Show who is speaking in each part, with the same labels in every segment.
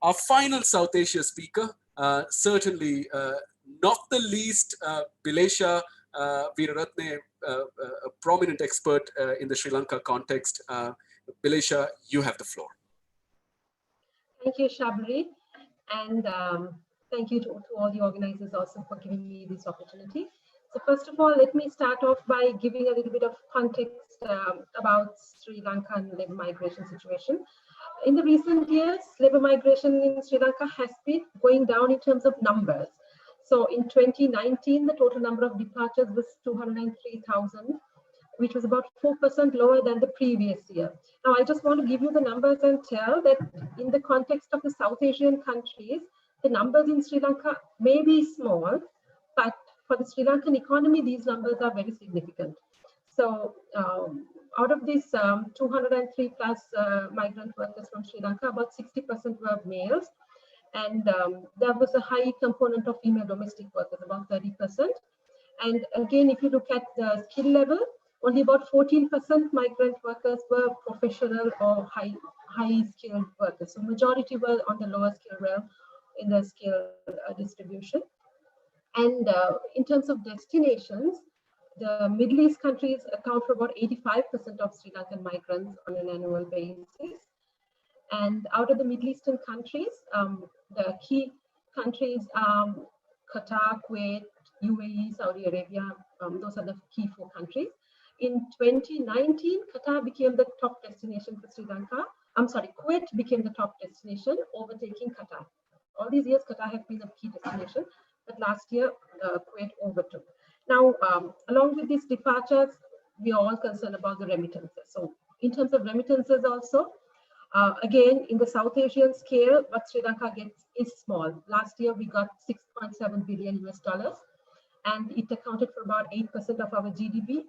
Speaker 1: Our final South Asia speaker, certainly not the least, Bilesha Weeraratne, a prominent expert in the Sri Lanka context. Bilesha, you have the floor.
Speaker 2: Thank you, Shabri, and thank you to all the organizers also for giving me this opportunity. So first of all, let me start off by giving a little bit of context about Sri Lankan labor migration situation. In the recent years, labor migration in Sri Lanka has been going down in terms of numbers. So in 2019, the total number of departures was 203,000, which was about 4% lower than the previous year. Now, I just want to give you the numbers and tell that in the context of the South Asian countries, the numbers in Sri Lanka may be small, but for the Sri Lankan economy, these numbers are very significant. So out of these 203 plus migrant workers from Sri Lanka, about 60% were males. And there was a high component of female domestic workers, about 30%. And again, if you look at the skill level, only about 14% migrant workers were professional or high skilled workers. So majority were on the lower skill realm in the skill distribution. And in terms of destinations, the Middle East countries account for about 85% of Sri Lankan migrants on an annual basis. And out of the Middle Eastern countries, the key countries are Qatar, Kuwait, UAE, Saudi Arabia. Those are the key 4 countries. In 2019, Qatar became the top destination for Sri Lanka. Kuwait became the top destination, overtaking Qatar. All these years, Qatar has been a key destination, but last year, Kuwait overtook. Now, along with these departures, we are all concerned about the remittances. So in terms of remittances also, again, in the South Asian scale, what Sri Lanka gets is small. Last year, we got $6.7 billion US, and it accounted for about 8% of our GDP.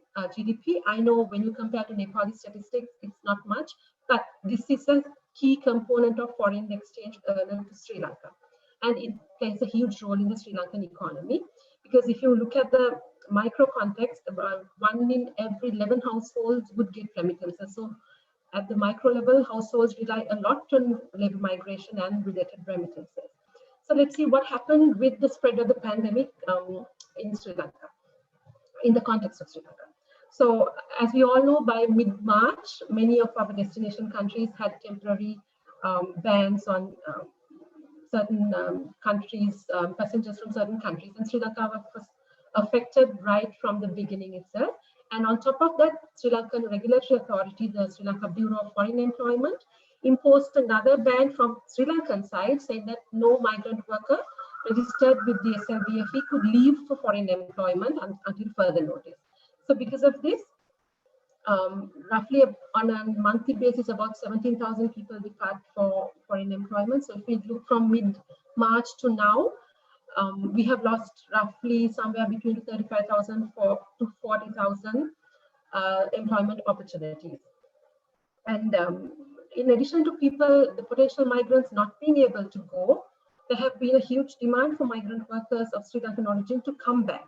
Speaker 2: I know when you compare to Nepali statistics, it's not much, but this is a key component of foreign exchange earner to Sri Lanka. And it plays a huge role in the Sri Lankan economy, because if you look at the micro context, about 1 in every 11 households would get remittances. So at the micro level, households rely a lot on labor migration and related remittances. So let's see what happened with the spread of the pandemic in Sri Lanka, in the context of Sri Lanka. So as we all know, by mid-March, many of our destination countries had temporary bans on certain countries, passengers from certain countries, and Sri Lanka was affected right from the beginning itself. And on top of that, Sri Lankan regulatory authority, the Sri Lanka Bureau of Foreign Employment, imposed another ban from Sri Lankan side, saying that no migrant worker registered with the SLBFE could leave for foreign employment until further notice. So because of this, roughly on a monthly basis, about 17,000 people depart for foreign employment. So if we look from mid-March to now, we have lost roughly somewhere between 35,000 to 40,000 employment opportunities. And in addition to people, the potential migrants not being able to go, there have been a huge demand for migrant workers of Sri Lankan origin to come back.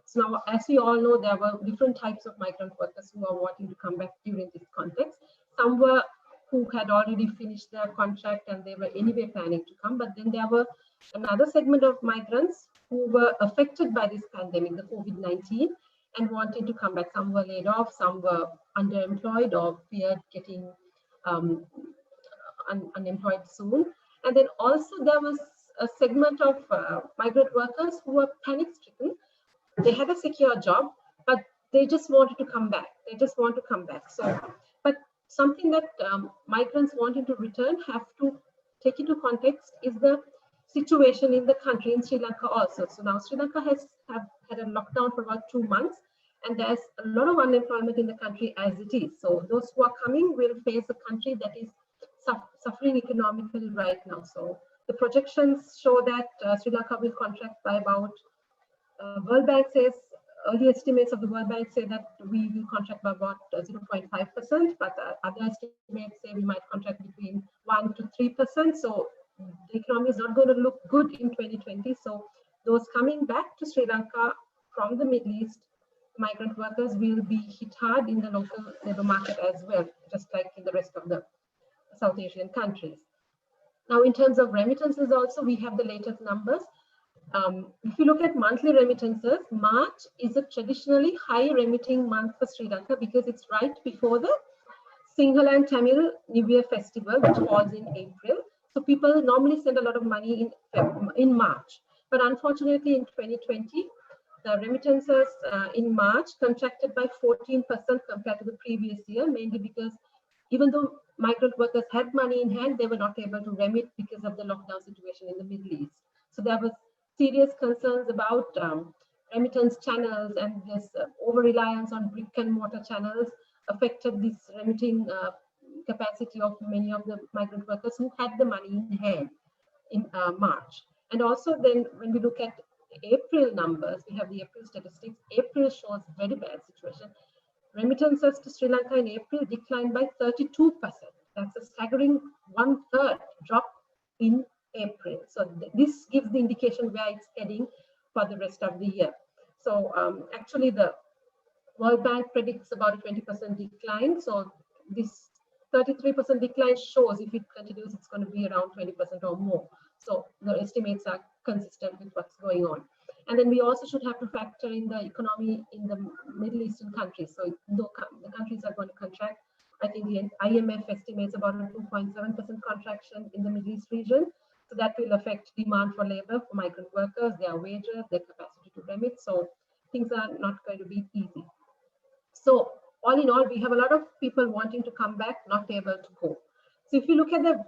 Speaker 2: So now, as we all know, there were different types of migrant workers who are wanting to come back during this context. Some were who had already finished their contract and they were anyway planning to come, but then there were another segment of migrants who were affected by this pandemic, the COVID-19, and wanted to come back. Some were laid off, some were underemployed or feared getting unemployed soon. And then also there was a segment of migrant workers who were panic-stricken. They had a secure job, but they just wanted to come back. They just want to come back. So, but something that migrants wanting to return have to take into context is the situation in the country, in Sri Lanka also. So now Sri Lanka has had a lockdown for about 2 months, and there's a lot of unemployment in the country as it is. So those who are coming will face a country that is suffering economically right now. So the projections show that Sri Lanka will contract by about, World Bank says, early estimates of the World Bank say that we will contract by about 0.5%, but other estimates say we might contract between 1 to 3%. So the economy is not going to look good in 2020. So those coming back to Sri Lanka from the Middle East, migrant workers will be hit hard in the local labor market as well, just like in the rest of the South Asian countries. Now, in terms of remittances also, we have the latest numbers. If you look at monthly remittances, March is a traditionally high remitting month for Sri Lanka because it's right before the Sinhala and Tamil New Year festival, which falls in April. So people normally send a lot of money in March. But unfortunately, in 2020, the remittances in March contracted by 14% compared to the previous year, mainly because even though migrant workers had money in hand, they were not able to remit because of the lockdown situation in the Middle East. So there was serious concerns about remittance channels, and this over-reliance on brick and mortar channels affected this remitting capacity of many of the migrant workers who had the money in hand in March. And also then when we look at April numbers, we have the April statistics. April shows very bad situation. Remittances to Sri Lanka in April declined by 32%. That's a staggering 1/3 drop in April. So this gives the indication where it's heading for the rest of the year. So actually the World Bank predicts about a 20% decline. So this 33% decline shows if it continues, it's going to be around 20% or more. So the estimates are consistent with what's going on. And then we also should have to factor in the economy in the Middle Eastern countries. So though the countries are going to contract, I think the IMF estimates about a 2.7% contraction in the Middle East region. So that will affect demand for labor for migrant workers, their wages, their capacity to remit. So things are not going to be easy. So all in all, we have a lot of people wanting to come back, not able to go. So if you look at the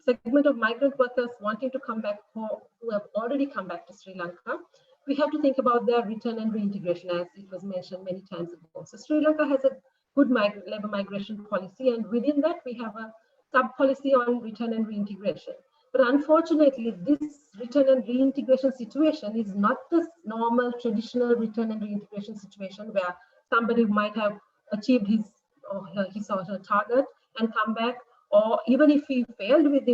Speaker 2: segment of migrant workers wanting to come back who have already come back to Sri Lanka, we have to think about their return and reintegration, as it was mentioned many times ago. So Sri Lanka has a good labor migration policy, and within that we have a sub-policy on return and reintegration. But unfortunately, this return and reintegration situation is not the normal traditional return and reintegration situation where somebody might have achieved his or her target and come back, or even if he failed with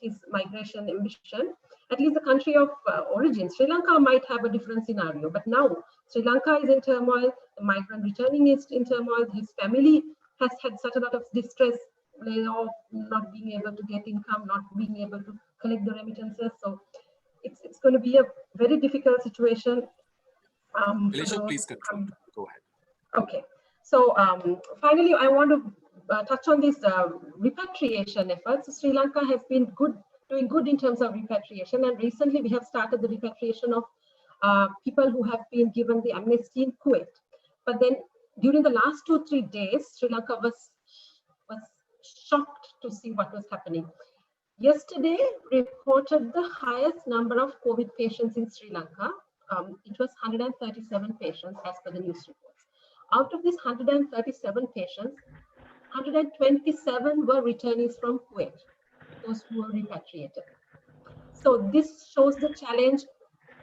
Speaker 2: his migration ambition, at least the country of origin, Sri Lanka, might have a different scenario. But now Sri Lanka is in turmoil, the migrant returning is in turmoil, his family has had such a lot of distress, layoff, not being able to get income, not being able to collect the remittances. So it's going to be a very difficult situation.
Speaker 1: Bilesha, please conclude. Go ahead.
Speaker 2: Okay. So finally, I want to touch on this repatriation efforts. So Sri Lanka has been doing good in terms of repatriation, and recently we have started the repatriation of people who have been given the amnesty in Kuwait. But then during the last 2-3 days, Sri Lanka was shocked to see what was happening. Yesterday reported the highest number of COVID patients in Sri Lanka. It was 137 patients as per the news reports. Out of these 137 patients, 127 were returnees from Kuwait, those who were repatriated. So this shows the challenge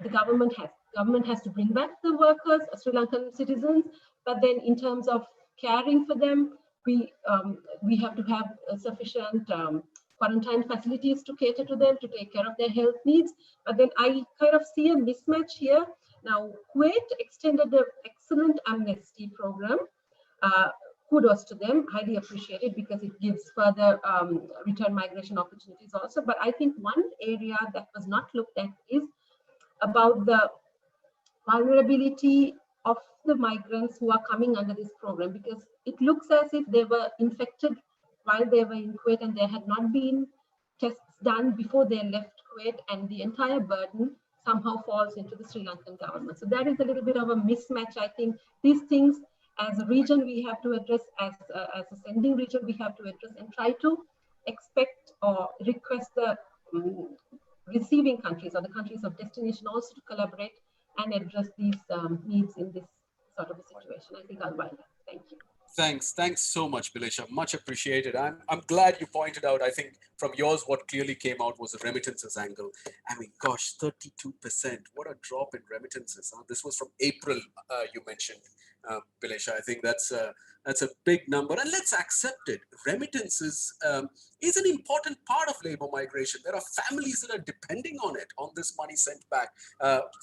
Speaker 2: the government has. Government has to bring back the workers, Sri Lankan citizens, but then in terms of caring for them, we have to have sufficient quarantine facilities to cater to them, to take care of their health needs. But then I kind of see a mismatch here. Now, Kuwait extended an excellent amnesty program. Kudos to them, highly appreciated, because it gives further return migration opportunities also. But I think one area that was not looked at is about the vulnerability of the migrants who are coming under this program, because it looks as if they were infected while they were in Kuwait and there had not been tests done before they left Kuwait, and the entire burden somehow falls into the Sri Lankan government. So that is a little bit of a mismatch. I think these things as a region we have to address, as a sending region we have to address, and try to expect or request the receiving countries or the countries of destination also to collaborate and address these needs in this sort of a situation. I think I'll wind up. Thank you.
Speaker 1: Thanks so much, Bilesha. Much appreciated. I'm glad you pointed out, I think from yours, what clearly came out was the remittances angle. I mean, gosh, 32%. What a drop in remittances. This was from April, you mentioned. Bilesha. I think that's a big number, and let's accept it. Remittances is an important part of labor migration. There are families that are depending on it, on this money sent back,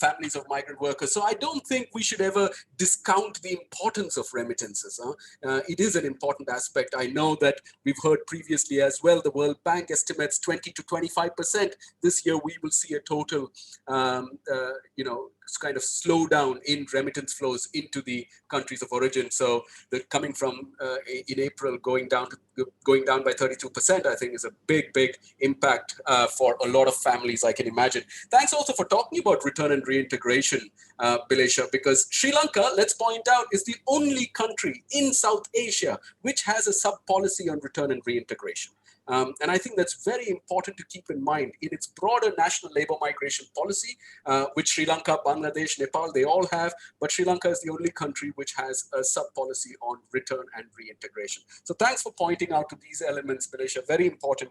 Speaker 1: families of migrant workers. So I don't think we should ever discount the importance of remittances. It is an important aspect. I know that we've heard previously as well, the World Bank estimates 20 to 25%. This year we will see a total, kind of slowdown in remittance flows into the countries of origin. So the coming from in April going down by 32%, I think is a big impact for a lot of families, I can imagine. Thanks also for talking about return and reintegration, Bilesha, because Sri Lanka, let's point out, is the only country in South Asia which has a sub-policy on return and reintegration. And I think that's very important to keep in mind in its broader national labor migration policy, which Sri Lanka, Bangladesh, Nepal, they all have, but Sri Lanka is the only country which has a sub-policy on return and reintegration. So thanks for pointing out to these elements, Bilesha, very important.